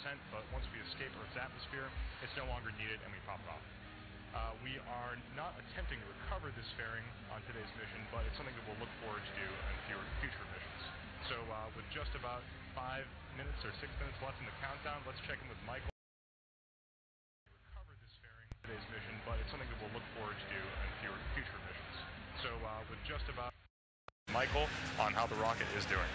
descent, but once we escape Earth's atmosphere, it's no longer needed and we pop it off. We are not attempting to recover this fairing on today's mission, but it's something that we'll look forward to do in future missions. So with just about 5 minutes or 6 minutes left in the countdown, let's check in with Michael. Recover this fairing on today's mission, but it's something that we'll look forward to do in future missions. So with just about Michael on how the rocket is doing.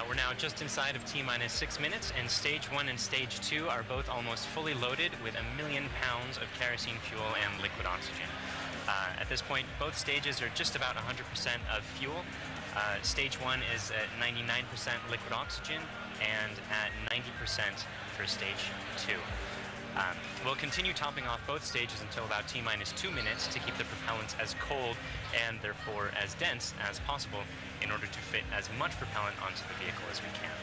We're now just inside of T-minus 6 minutes, and Stage 1 and Stage 2 are both almost fully loaded with 1 million pounds of kerosene fuel and liquid oxygen. At this point, both stages are just about 100% of fuel. Stage 1 is at 99% liquid oxygen and at 90% for Stage 2. We'll continue topping off both stages until about T-minus 2 minutes to keep the propellants as cold and therefore as dense as possible in order to fit as much propellant onto the vehicle as we can.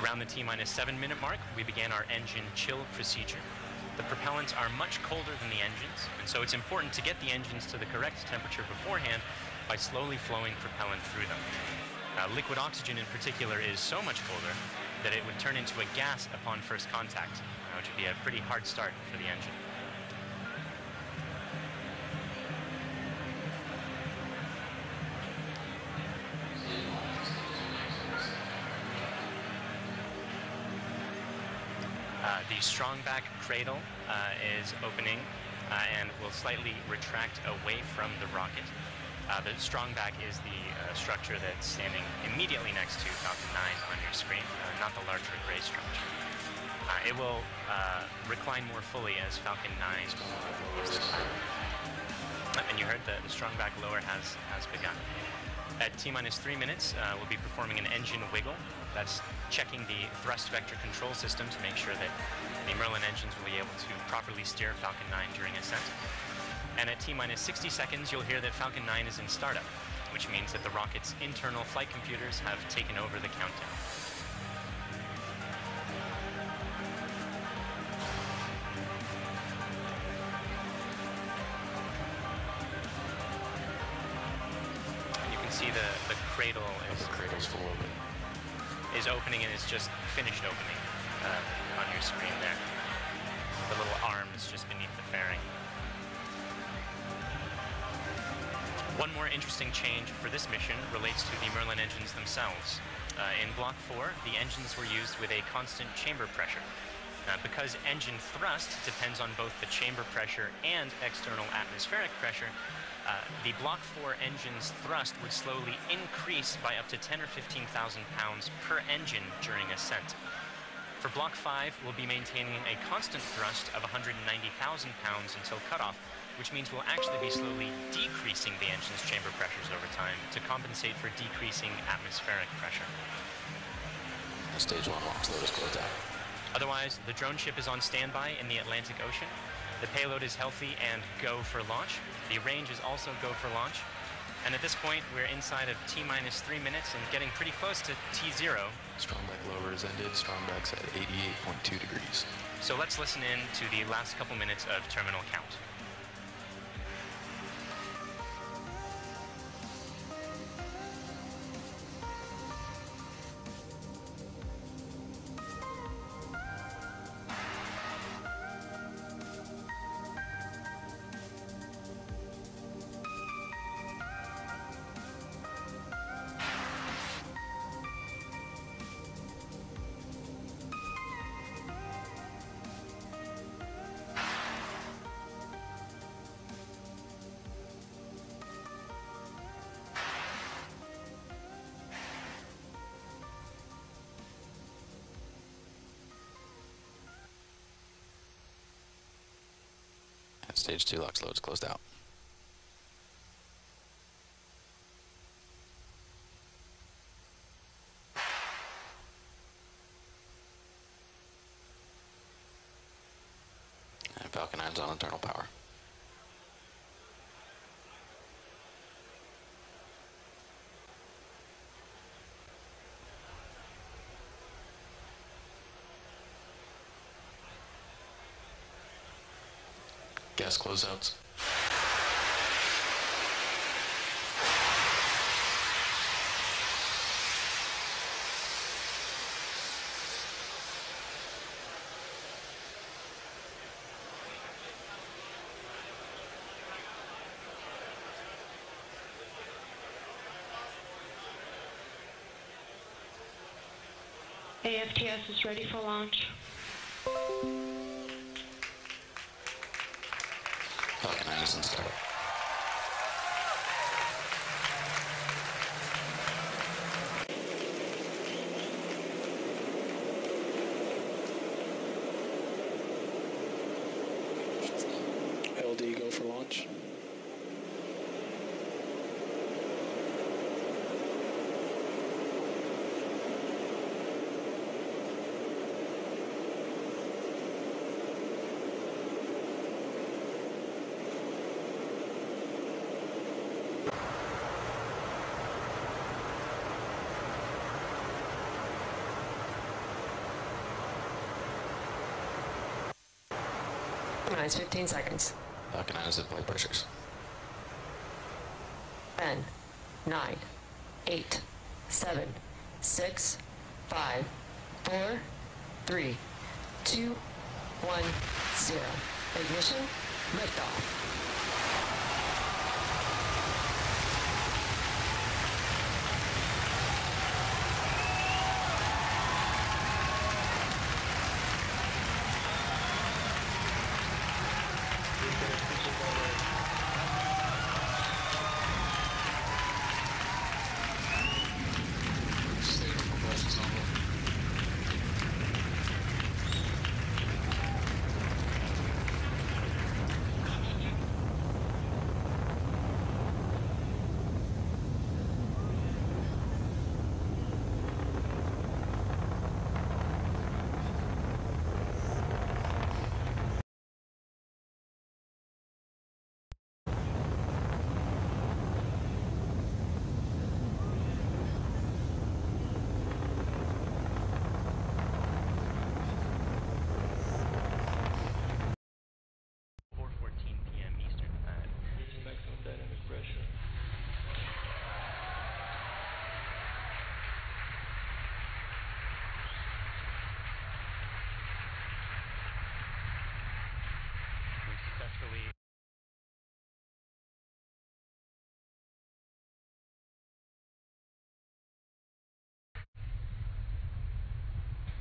Around the T-minus 7 minute mark, we began our engine chill procedure. The propellants are much colder than the engines, and so it's important to get the engines to the correct temperature beforehand by slowly flowing propellant through them. Liquid oxygen in particular is so much colder that it would turn into a gas upon first contact, which would be a pretty hard start for the engine. The strongback cradle is opening and will slightly retract away from the rocket. The strongback is the structure that's standing immediately next to Falcon 9 on your screen, not the larger gray structure. It will recline more fully as Falcon 9 moves to climb. And you heard the strongback lower has begun. At T-minus 3 minutes, we'll be performing an engine wiggle. That's checking the thrust vector control system to make sure that the Merlin engines will be able to properly steer Falcon 9 during ascent. And at T-minus 60 seconds, you'll hear that Falcon 9 is in startup, which means that the rocket's internal flight computers have taken over the countdown. And you can see the cradle is opening and is just finished opening on your screen there. The little arm is just beneath the fairing. One more interesting change for this mission relates to the Merlin engines themselves. In Block 4, the engines were used with a constant chamber pressure. Because engine thrust depends on both the chamber pressure and external atmospheric pressure, the Block 4 engine's thrust would slowly increase by up to 10 or 15,000 pounds per engine during ascent. For Block 5, we'll be maintaining a constant thrust of 190,000 pounds until cutoff, which means we'll actually be slowly decreasing the engine's chamber pressures over time to compensate for decreasing atmospheric pressure. Stage 1 launch load is closed out. Otherwise, the drone ship is on standby in the Atlantic Ocean. The payload is healthy and go for launch. The range is also go for launch. And at this point, we're inside of T-minus 3 minutes and getting pretty close to T0. Strongback lower is ended. Strongback's at 88.2 degrees. So let's listen in to the last couple minutes of terminal count. Stage 2 LOX loads closed out. And Falcon 9's on internal power. Gas closeouts. AFTS is ready for launch. Falcon 9 is in startup. LD, go for launch. Minus 15 seconds. Falcon 9 is at flight pressures. 10, 9, 8, 7, 6, 5, 4, 3, 2, 1, 0. Ignition, liftoff.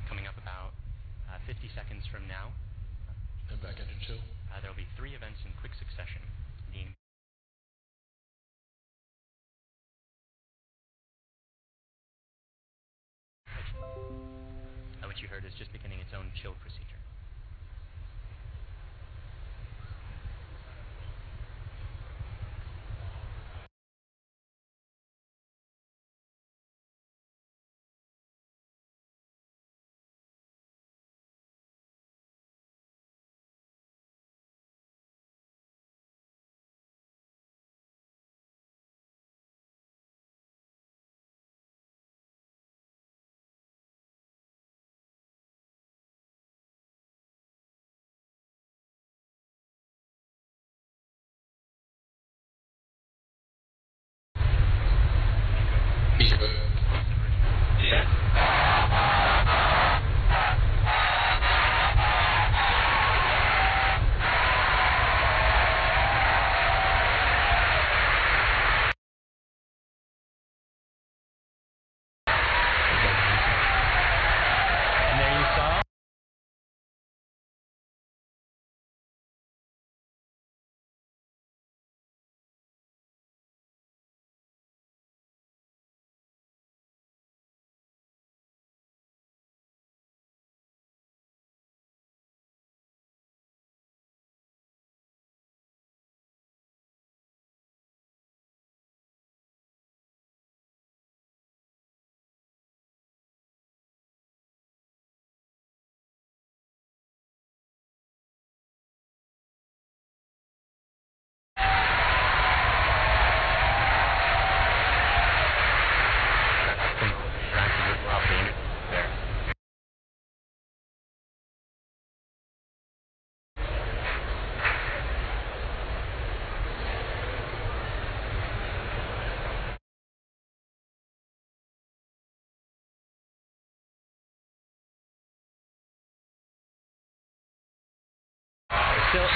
Coming up about 50 seconds from now, And back engine chill. there will be 3 events in quick succession. What you heard is just beginning its own chill procedure.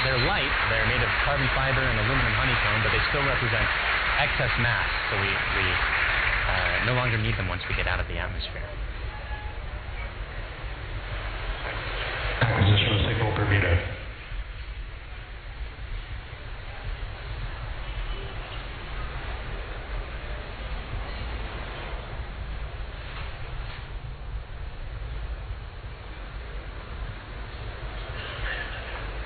They're light, they're made of carbon fiber and aluminum honeycomb, but they still represent excess mass, so we no longer need them once we get out of the atmosphere. Acquisition of signal Bermuda.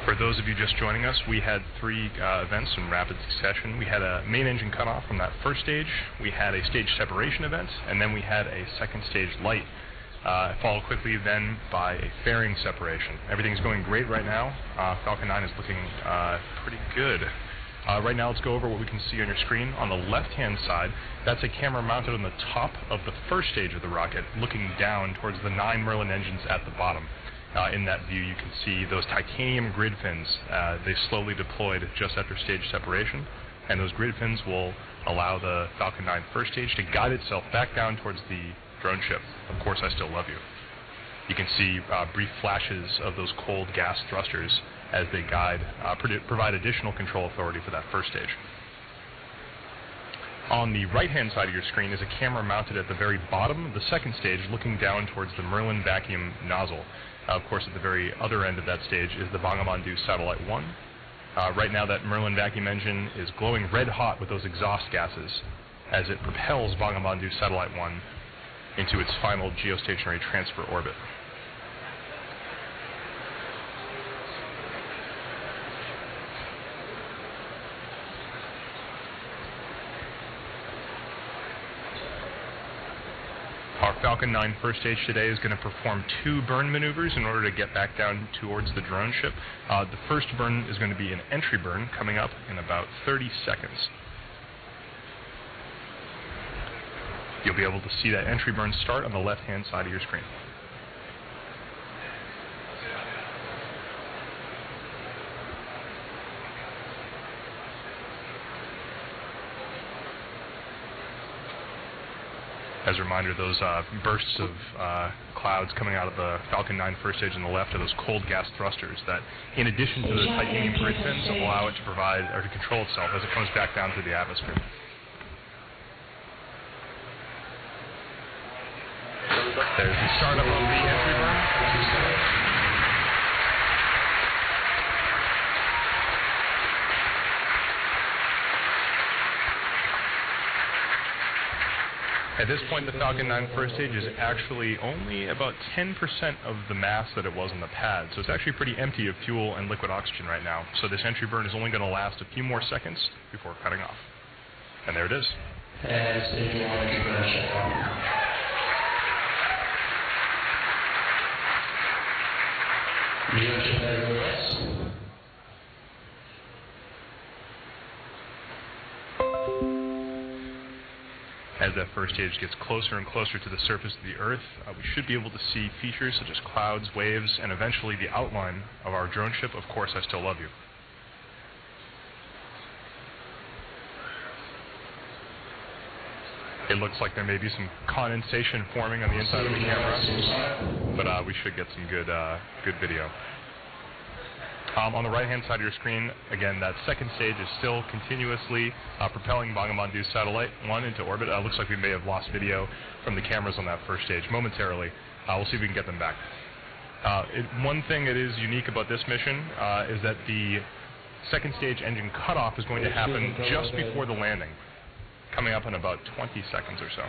For those of you just joining us, we had three events in rapid succession. We had a main engine cutoff from that first stage, we had a stage separation event, and then we had a second stage light, followed quickly then by a fairing separation. Everything's going great right now. Falcon 9 is looking pretty good. Right now, let's go over what we can see on your screen. On the left-hand side, that's a camera mounted on the top of the first stage of the rocket, looking down towards the 9 Merlin engines at the bottom. In that view, you can see those titanium grid fins. They slowly deployed just after stage separation, and those grid fins will allow the Falcon 9 first stage to guide itself back down towards the drone ship. Of course, I still love you. You can see brief flashes of those cold gas thrusters as they guide, provide additional control authority for that first stage. On the right-hand side of your screen is a camera mounted at the very bottom of the second stage, looking down towards the Merlin vacuum nozzle. Of course, at the very other end of that stage is the Bongobondhu satellite-1. Right now, that Merlin vacuum engine is glowing red hot with those exhaust gases as it propels Bongobondhu satellite-1 into its final geostationary transfer orbit. Our Falcon 9 first stage today is going to perform 2 burn maneuvers in order to get back down towards the drone ship. The first burn is going to be an entry burn coming up in about 30 seconds. You'll be able to see that entry burn start on the left-hand side of your screen. As a reminder, those bursts of clouds coming out of the Falcon 9 first stage on the left are those cold gas thrusters that, in addition to the titanium grid fins, allow it to provide or to control itself as it comes back down through the atmosphere. There's the startup of the entry burn. At this point, the Falcon 9 first stage is actually only about 10% of the mass that it was on the pad, so it's actually pretty empty of fuel and liquid oxygen right now. So this entry burn is only going to last a few more seconds before cutting off. And there it is. And stage 1 entry shutdown. Geostationary rest. As that first stage gets closer and closer to the surface of the Earth, we should be able to see features such as clouds, waves, and eventually the outline of our drone ship. Of course, I still love you. It looks like there may be some condensation forming on the inside of the camera, but we should get some good video. On the right-hand side of your screen, again, that second stage is still continuously propelling Bongobondhu satellite-1 into orbit. Looks like we may have lost video from the cameras on that first stage momentarily. We'll see if we can get them back. One thing that is unique about this mission is that the second stage engine cutoff is going to happen just before the landing, coming up in about 20 seconds or so.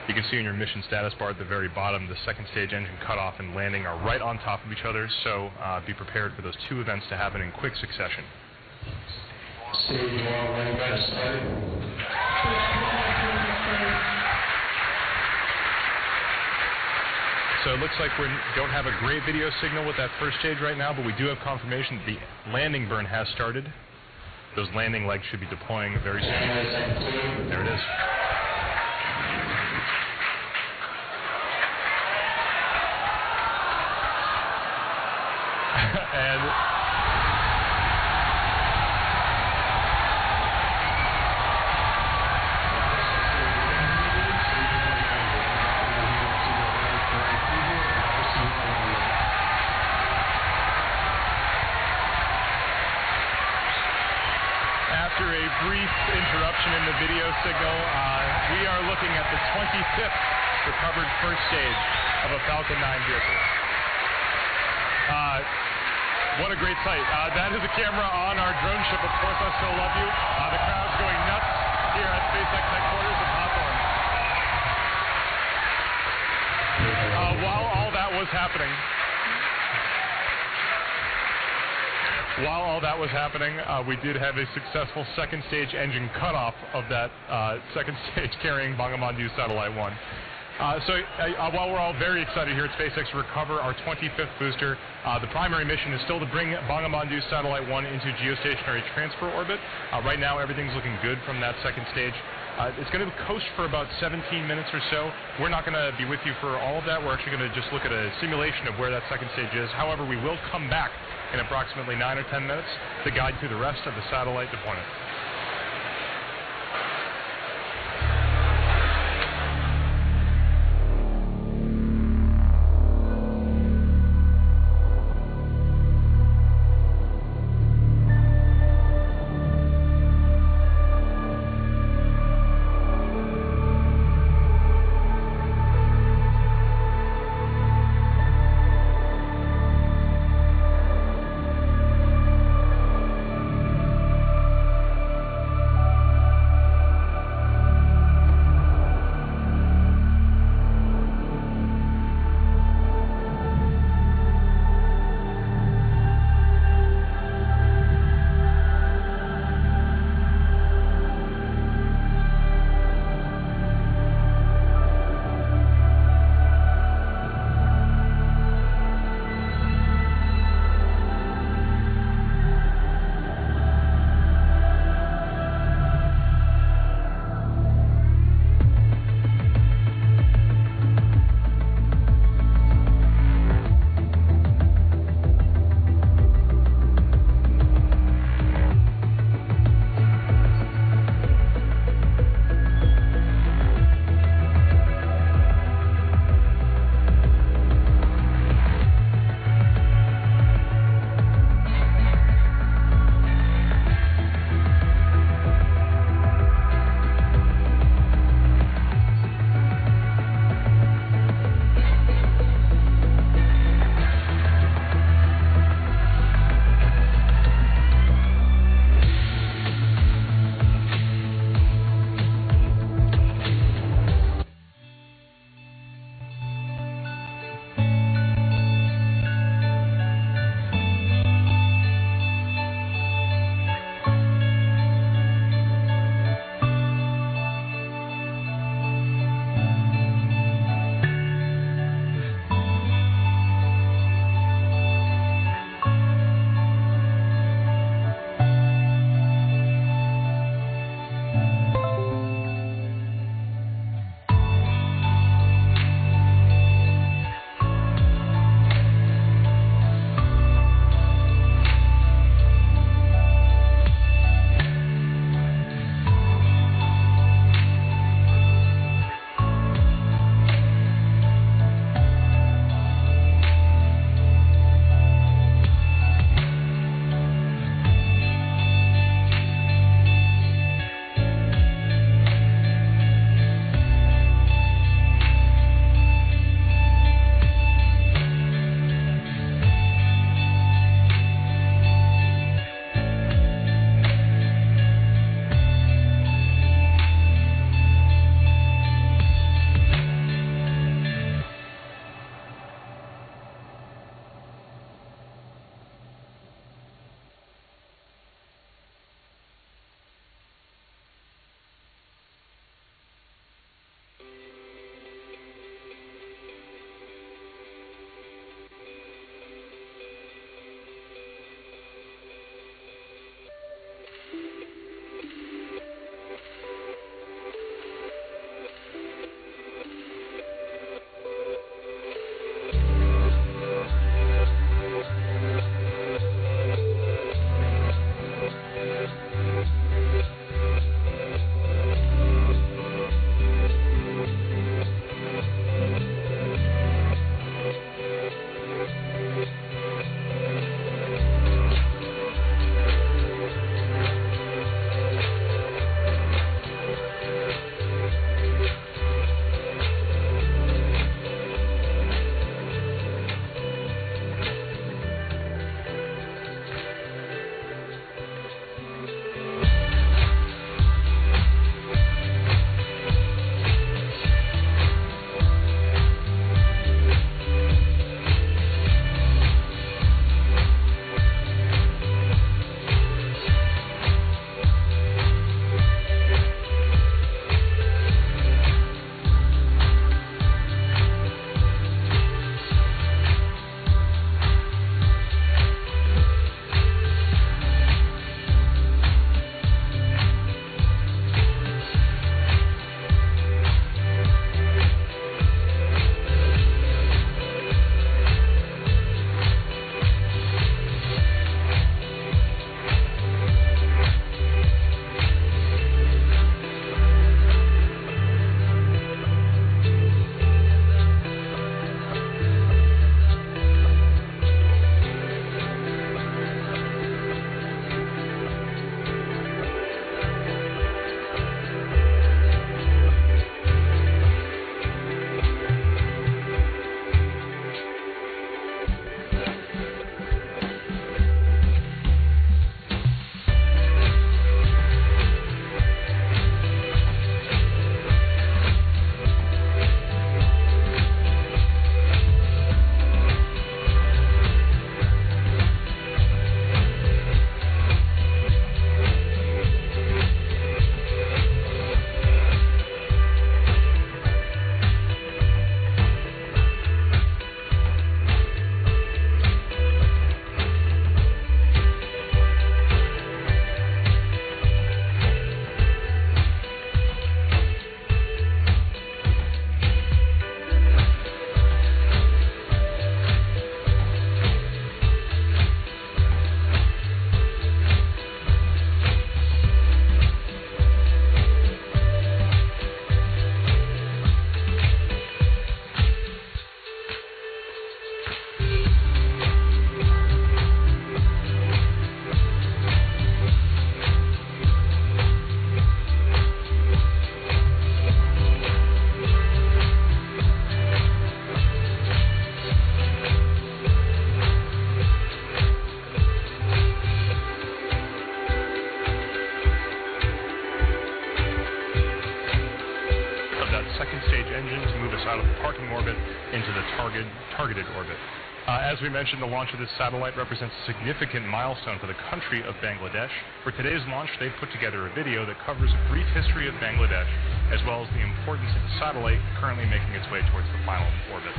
You can see in your mission status bar at the very bottom, the second stage engine cutoff and landing are right on top of each other, so be prepared for those 2 events to happen in quick succession. Stage 1 landing by started. So it looks like we don't have a great video signal with that first stage right now, but we do have confirmation that the landing burn has started. Those landing legs should be deploying very soon. There it is. And after a brief interruption in the video signal, we are looking at the 25th recovered first stage of a Falcon 9 vehicle. What a great sight. That is a camera on our drone ship, of course, I Still Love You. The crowd's going nuts here at SpaceX headquarters in Hawthorne. While all that was happening, we did have a successful second stage engine cutoff of that second stage carrying Bongobondhu satellite-1. While we're all very excited here at SpaceX to recover our 25th booster, the primary mission is still to bring Bongobondhu satellite-1 into geostationary transfer orbit. Right now, everything's looking good from that second stage. It's going to coast for about 17 minutes or so. We're not going to be with you for all of that. We're actually going to just look at a simulation of where that second stage is. However, we will come back in approximately 9 or 10 minutes to guide through the rest of the satellite deployment. engine to move us out of the parking orbit into the targeted orbit. As we mentioned, the launch of this satellite represents a significant milestone for the country of Bangladesh. For today's launch, they've put together a video that covers a brief history of Bangladesh, as well as the importance of the satellite currently making its way towards the final orbit.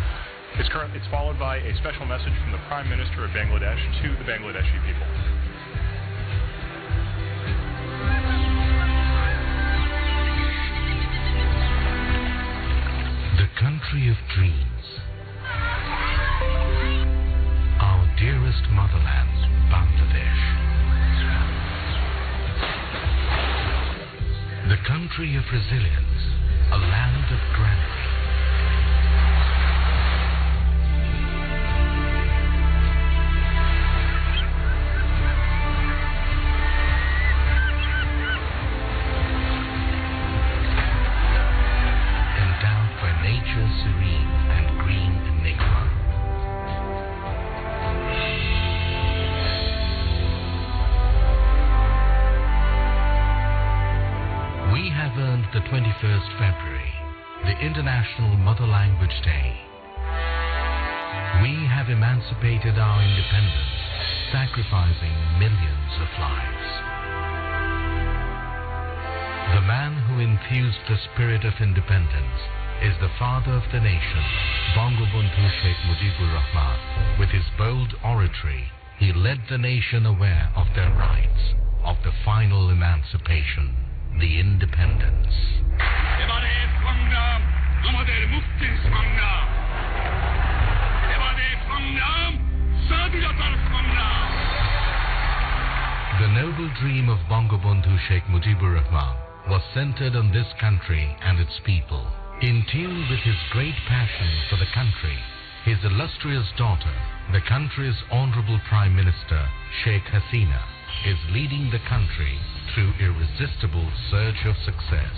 It's followed by a special message from the Prime Minister of Bangladesh to the Bangladeshi people. The country of dreams. Our dearest motherland, Bangladesh. The country of resilience, a land of granite. Endowed by nature's serene and green enigma. We have earned the 21st February, the International Mother Language Day. We have emancipated our independence, sacrificing millions of lives. The man who infused the spirit of independence is the father of the nation, Bongobondhu Sheikh Mujibur Rahman. With his bold oratory, he led the nation aware of their rights, of the final emancipation, the independence. The noble dream of Bongobondhu Sheikh Mujibur Rahman was centered on this country and its people. In tune with his great passion for the country, his illustrious daughter, the country's Honorable Prime Minister, Sheikh Hasina, is leading the country through irresistible surge of success.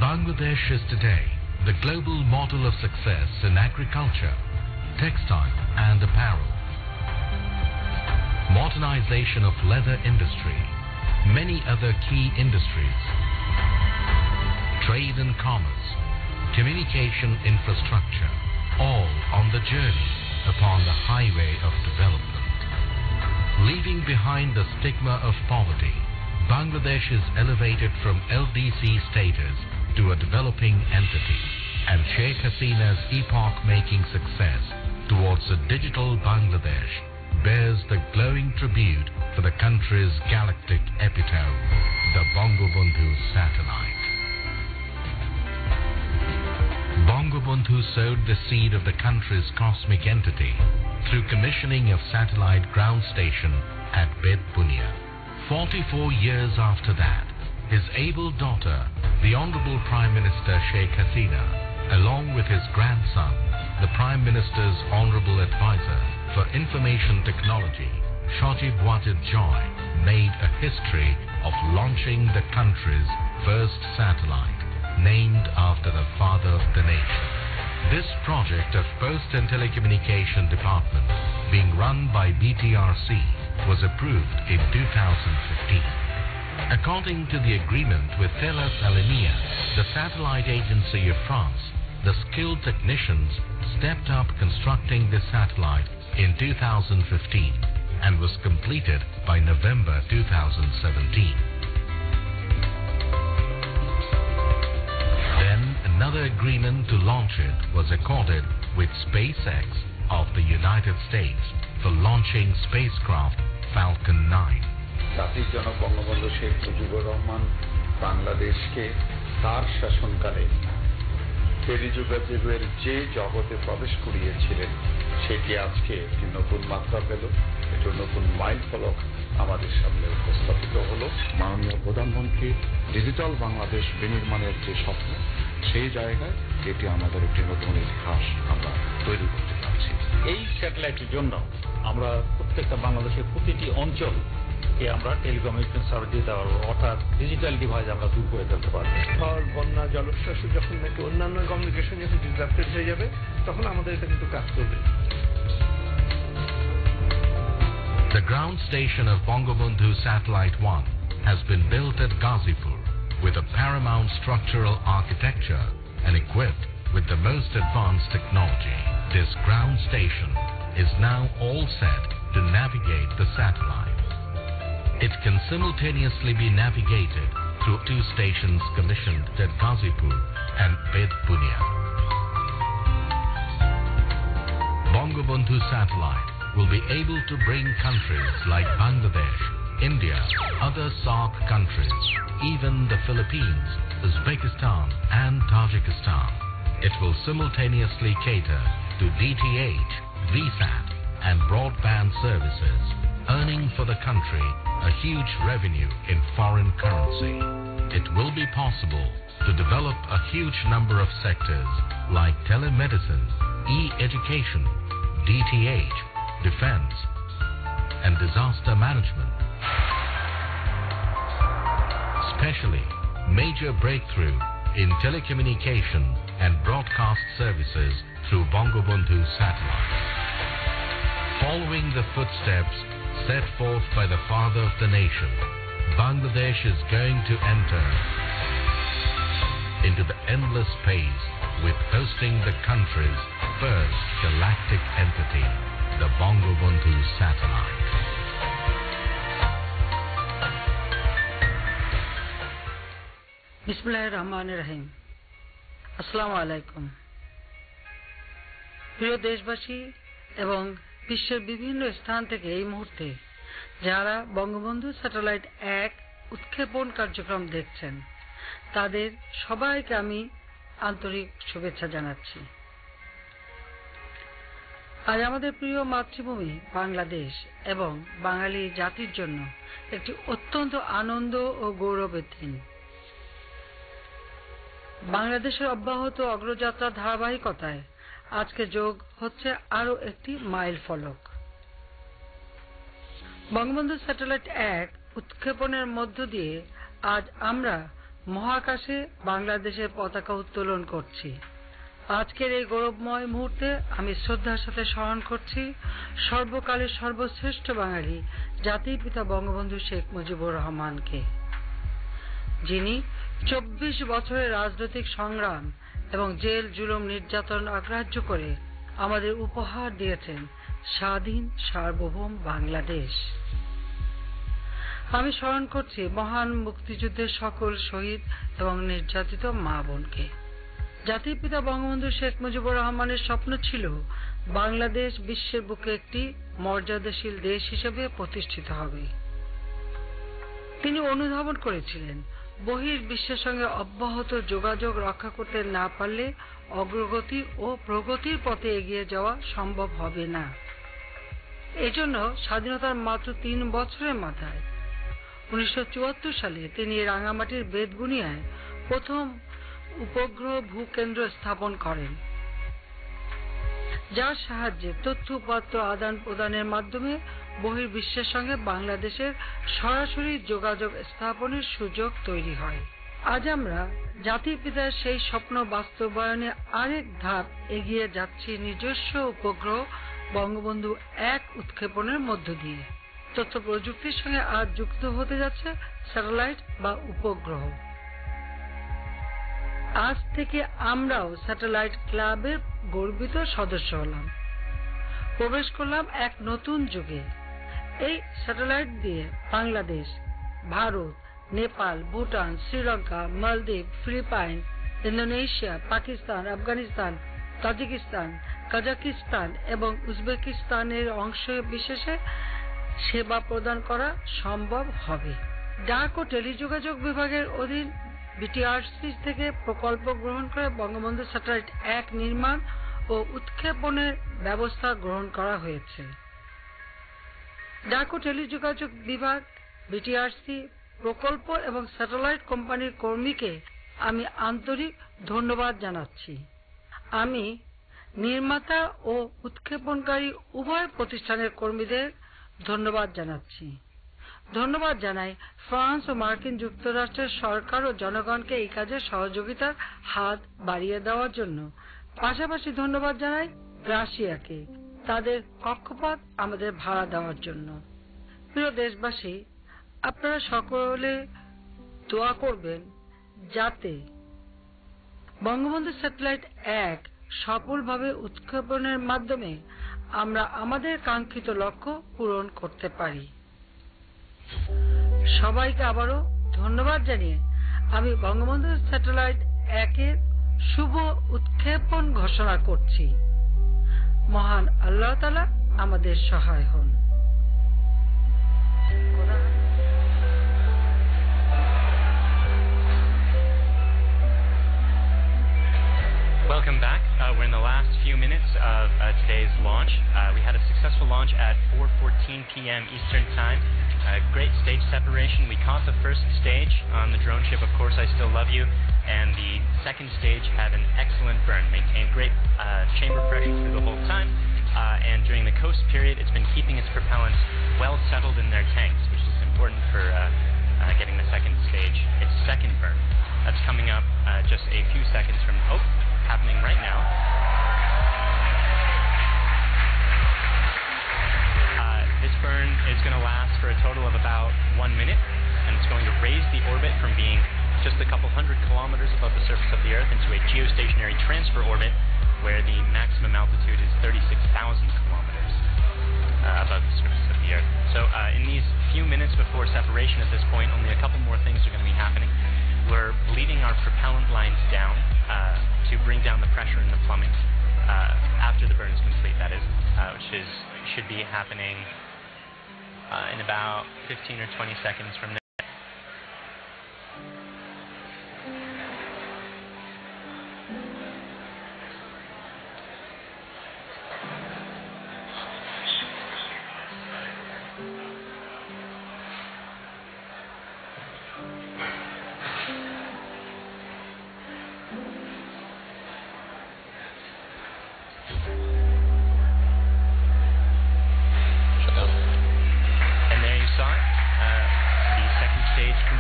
Bangladesh is today the global model of success in agriculture, textile and apparel, modernization of leather industry, many other key industries, trade and commerce, communication infrastructure, all on the journey upon the highway of development. Leaving behind the stigma of poverty, Bangladesh is elevated from LDC status to a developing entity, and Sheikh Hasina's epoch-making success towards a digital Bangladesh bears the glowing tribute for the country's galactic epitome, the Bongobondhu satellite. Bongobondhu sowed the seed of the country's cosmic entity through commissioning of satellite ground station at Bed Bunia. 44 years after that, his able daughter, the Honorable Prime Minister Sheikh Hasina, along with his grandson, the Prime Minister's Honorable Advisor for Information Technology, Shojib Wajid Joy, made a history of launching the country's first satellite, named after the father of the nation. This project of Post and Telecommunication Department, being run by BTRC, was approved in 2015. According to the agreement with Thales Alenia, the satellite agency of France, the skilled technicians stepped up constructing this satellite in 2015 and was completed by November 2017. Then another agreement to launch it was accorded with SpaceX of the United States for launching spacecraft Falcon 9. জাতির জনক বঙ্গবন্ধু শেখ মুজিবুর রহমান বাংলাদেশকে তার শাসনকালে টেলিযোগাযোগের যে জগতে প্রবেশ করিয়েছিলেন সেটি আজকে একটি নতুন মাত্রা পেল, একটি নতুন মাইল ফলক আমাদের সামনে উপস্থাপিত হলো। মাননীয় প্রধানমন্ত্রী ডিজিটাল বাংলাদেশ বিনির্মাণের যে স্বপ্ন, সেই জায়গায় এটি আমাদের একটি নতুন ইতিহাস আমরা তৈরি করতে পারছি। এই স্যাটেলাইটের জন্য আমরা প্রত্যেকটা বাংলাদেশের প্রতিটি অঞ্চলকে আমরা টেলিকমিউনিকেশন সার্ভিস দিতে পারবো, অর্থাৎ ডিজিটাল ডিভাইস আমরা দূর করে ফেলতে পারবো। ঝড়, বন্যা, জলোচ্ছ্বাস যখন নাকি অন্যান্য কমিউনিকেশন যখন ডিসরাপ্টেড হয়ে যাবে, তখন আমাদের এটা কিন্তু কাজ করবে। The ground station of Bongobondhu Satellite-1 has been built at Ghazipur with a paramount structural architecture and equipped with the most advanced technology, this ground station is now all set to navigate the satellite. It can simultaneously be navigated through 2 stations commissioned at Ghazipur and Bed Bunia. Bongobondhu satellite will be able to bring countries like Bangladesh, India, other SAARC countries, even the Philippines, Uzbekistan and Tajikistan. It will simultaneously cater to DTH, VSAT and broadband services, earning for the country a huge revenue in foreign currency. It will be possible to develop a huge number of sectors like telemedicine, e-education, DTH, defense, and disaster management. Especially major breakthrough in telecommunication and broadcast services through Bongobondhu satellite. Following the footsteps set forth by the father of the nation, Bangladesh is going to enter into the endless space with hosting the country's first galactic entity, the Bongobondhu satellite. Bismillahirrahmanirrahim. Assalamu alaikum. প্রিয় দেশবাসী এবং বিশ্বের বিভিন্ন স্থান থেকে এই মুহূর্তে যারা বঙ্গবন্ধু স্যাটেলাইট 1 উৎক্ষেপণ কার্যক্রম দেখছেন তাদের সবাইকে আমি আন্তরিক শুভেচ্ছা জানাচ্ছি। আজ আমাদের প্রিয় মাতৃভূমি বাংলাদেশ এবং বাঙালি জাতির জন্য একটি অত্যন্ত আনন্দ ও গৌরবের দিন। বাংলাদেশের অব্যাহত অগ্রযাত্রার ধারাবাহিকতায় আজকে যোগ হচ্ছে আরো একটি মাইল ফলক। বঙ্গবন্ধু স্যাটেলাইট 1 উৎক্ষেপণের মধ্য দিয়ে আজ আমরা মহাকাশে বাংলাদেশের পতাকা উত্তোলন করছি। আজকের এই গৌরবময় মুহূর্তে আমি শ্রদ্ধার সাথে স্মরণ করছি সর্বকালের সর্বশ্রেষ্ঠ বাঙালি জাতির পিতা বঙ্গবন্ধু শেখ মুজিবুর রহমানকে, যিনি 24 বছরের রাজনৈতিক সংগ্রাম এবং জেল জুলুম নির্যাতন অগ্রাহ্য করে আমাদের উপহার দিয়েছেন স্বাধীন সার্বভৌম বাংলাদেশ। আমি স্মরণ করছি মহান মুক্তিযুদ্ধের সকল শহীদ এবং নির্যাতিত মা বোনকে। জাতির পিতা বঙ্গবন্ধু শেখ মুজিবুর রহমানের স্বপ্ন ছিল বাংলাদেশ বিশ্বের বুকে একটি মর্যাদাশীল দেশ হিসেবে প্রতিষ্ঠিত হবে। তিনি অনুধাবন করেছিলেন বহির্বিশ্বের সঙ্গে অব্যাহত যোগাযোগ রক্ষা করতে না পারলে অগ্রগতি ও প্রগতির পথে এগিয়ে যাওয়া সম্ভব হবে না। এজন্য স্বাধীনতার মাত্র 3 বছরের মাথায় 1974 সালে তিনি রাঙামাটির বেতবুনিয়ায় প্রথম উপগ্রহ ভূকেন্দ্র স্থাপন করেন, যার সাহায্যে তথ্য উপাত্ত আদান প্রদানের মাধ্যমে বহির্বিশ্বের সঙ্গে বাংলাদেশের সরাসরি যোগাযোগ স্থাপনের সুযোগ তৈরি হয়। আজ আমরা জাতির পিতার সেই স্বপ্ন বাস্তবায়নে আরেক ধাপ এগিয়ে যাচ্ছি নিজস্ব উপগ্রহ বঙ্গবন্ধু 1 উৎক্ষেপণের মধ্য দিয়ে। তথ্য প্রযুক্তির সঙ্গে আজ যুক্ত হতে যাচ্ছে স্যাটেলাইট বা উপগ্রহ। আজ থেকে আমরাও স্যাটেলাইট ক্লাবের গর্বিত সদস্য হলাম, প্রবেশ করলাম এক নতুন যুগে। এই স্যাটেলাইট দিয়ে Bangladesh, Bharat, Nepal, Bhutan, Sri Lanka, Maldives, Philippines, Indonesia, Pakistan, Afghanistan, Tajikistan, Kazakhstan এবং উজবেকিস্তানের অংশ বিশেষে সেবা প্রদান করা সম্ভব হবে। ডাক ও টেলিযোগাযোগ বিভাগের অধীন বিটিআরসি থেকে প্রকল্প গ্রহণ করে বঙ্গবন্ধু স্যাটেলাইট 1 নির্মাণ ও উৎক্ষেপণের ব্যবস্থা গ্রহণ করা হয়েছে। ডাক ও টেলিযোগাযোগ বিভাগ, বিটিআরসি, প্রকল্প এবং স্যাটেলাইট কোম্পানির কর্মীকে আমি আন্তরিক ধন্যবাদ জানাচ্ছি। আমি নির্মাতা ও উৎক্ষেপণকারী উভয় প্রতিষ্ঠানের কর্মীদের ধন্যবাদ জানাচ্ছি। ধন্যবাদ জানাই ফ্রান্স ও মার্কিন যুক্তরাষ্ট্রের সরকার ও জনগণকে এই কাজে সহযোগিতার হাত বাড়িয়ে দেওয়ার জন্য। পাশাপাশি ধন্যবাদ জানাই রাশিয়াকে তাদের কক্ষপথ আমাদের ভাড়া দেওয়ার জন্য। প্রিয় দেশবাসী, আপনারা সকলে দোয়া করবেন যাতে বঙ্গবন্ধু স্যাটেলাইট 1 সফলভাবে উৎক্ষেপণের মাধ্যমে আমরা আমাদের কাঙ্ক্ষিত লক্ষ্য পূরণ করতে পারি। সবাইকে আবারও ধন্যবাদ জানিয়ে আমি বঙ্গবন্ধু স্যাটেলাইট 1-এর শুভ উৎক্ষেপণ ঘোষণা করছি। মহান আল্লাহ তাআলা আমাদের সহায় হন। Welcome back. We're in the last few minutes of today's launch. We had a successful launch at 4:14 p.m. Eastern Time. Great stage separation. We caught the first stage on the drone ship, Of Course I Still Love You, and the second stage had an excellent burn, maintained great chamber pressure through the whole time, and during the coast period it's been keeping its propellants well settled in their tanks, which is important for getting the second stage, its second burn. That's coming up just a few seconds from, happening right now. This burn is going to last for a total of about 1 minute, and it's going to raise the orbit from being just a couple hundred kilometers above the surface of the Earth into a geostationary transfer orbit where the maximum altitude is 36,000 kilometers above the surface of the Earth. So in these few minutes before separation at this point, only a couple more things are going to be happening. We're bleeding our propellant lines down to bring down the pressure in the plumbing after the burn is complete, that is, which should be happening in about 15 or 20 seconds from now.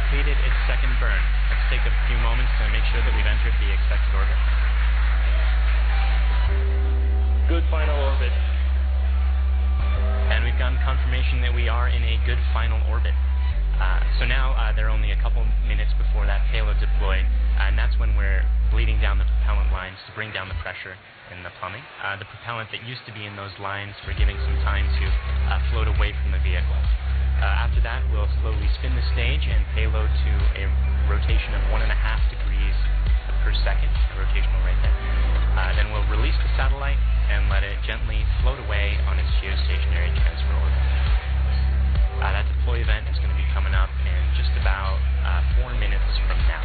Completed its second burn. Let's take a few moments to make sure that we've entered the expected orbit. Good final orbit. And we've gotten confirmation that we are in a good final orbit. So now there are only a couple minutes before that payload deploy, and that's when we're bleeding down the propellant lines to bring down the pressure in the plumbing. The propellant that used to be in those lines, we're giving some time to float away from the vehicle. After that, we'll slowly spin the stage and payload to a rotation of 1.5 degrees per second, a rotational rate there. Then we'll release the satellite and let it gently float away on its geostationary transfer orbit. That deploy event is going to be coming up in just about 4 minutes from now.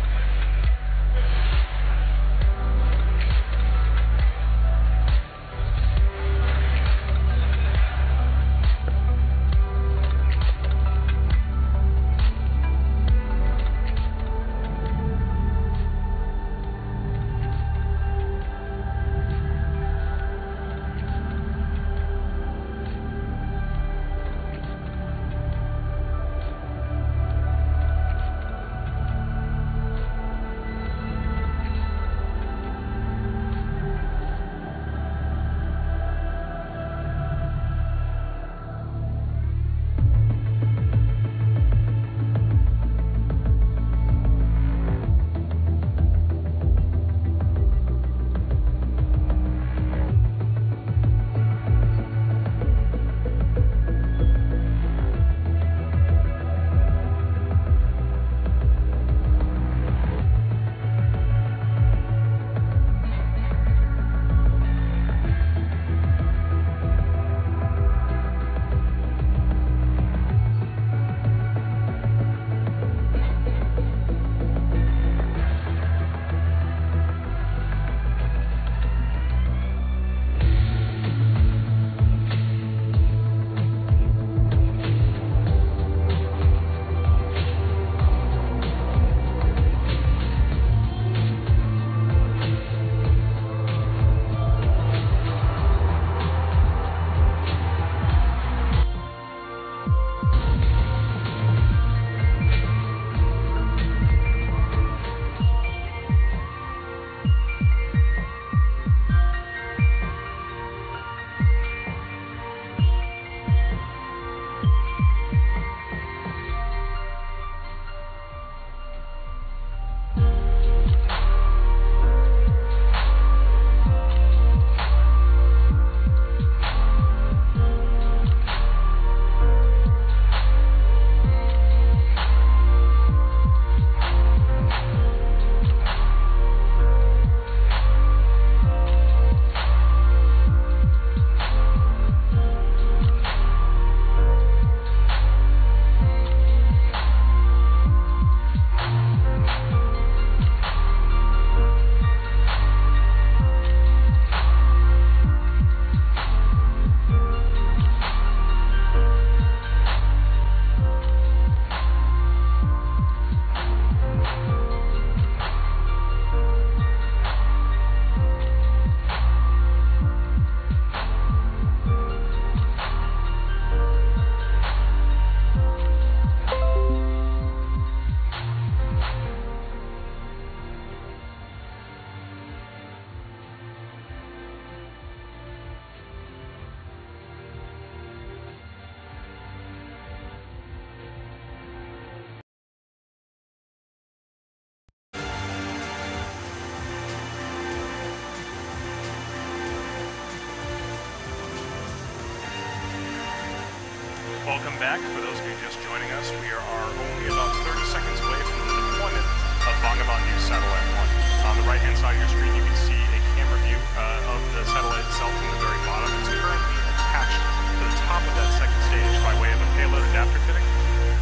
Welcome back. For those of you just joining us, we are only about 30 seconds away from the deployment of Bongobondhu satellite-1. On the right-hand side of your screen, you can see a camera view of the satellite itself from the very bottom. It's currently attached to the top of that second stage by way of a payload adapter fitting.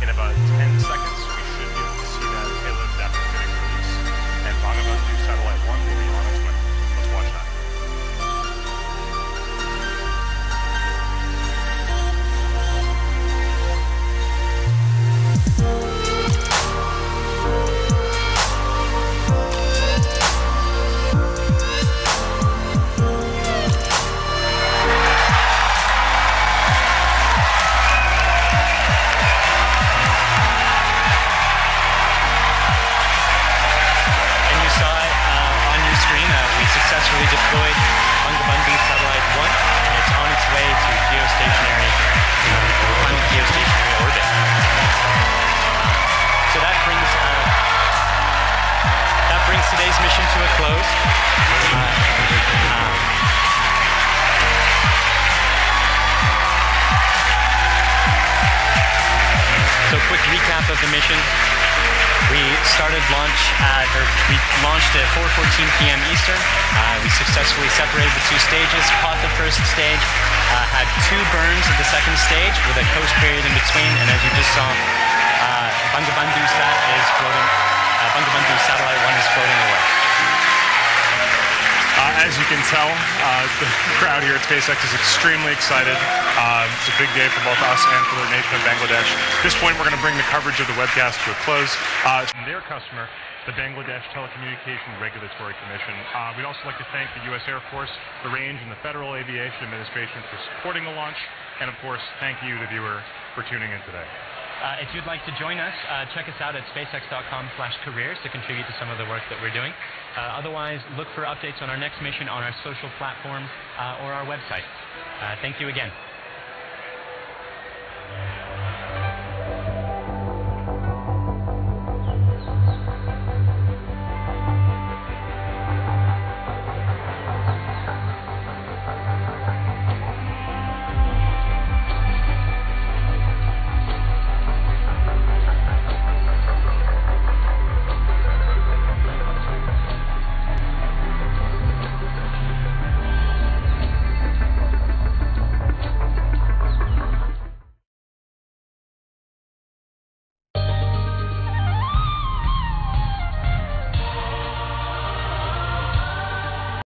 In about 10 seconds, we should be able to see that payload adapter fitting release, and Bongobondhu satellite-1 will be on its way. Let's watch that. Successfully deployed Bongobondhu satellite-1, and it's on its way to final geostationary orbit. So that brings today's mission to a close. So quick recap of the mission. We launched at 4:14 p.m. Eastern. We successfully separated the two stages, caught the first stage, had 2 burns of the second stage with a coast period in between, and as you just saw, Bongobondhu satellite-1 is floating away. As you can tell, the crowd here at SpaceX is extremely excited. It's a big day for both us and for the nation of Bangladesh. At this point, we're going to bring the coverage of the webcast to a close. From their customer, the Bangladesh Telecommunication Regulatory Commission. We'd also like to thank the U.S. Air Force, the Range, and the Federal Aviation Administration for supporting the launch. And of course, thank you, the viewer, for tuning in today. If you'd like to join us, check us out at spacex.com/careers to contribute to some of the work that we're doing. Otherwise, look for updates on our next mission on our social platforms or our website. Thank you again.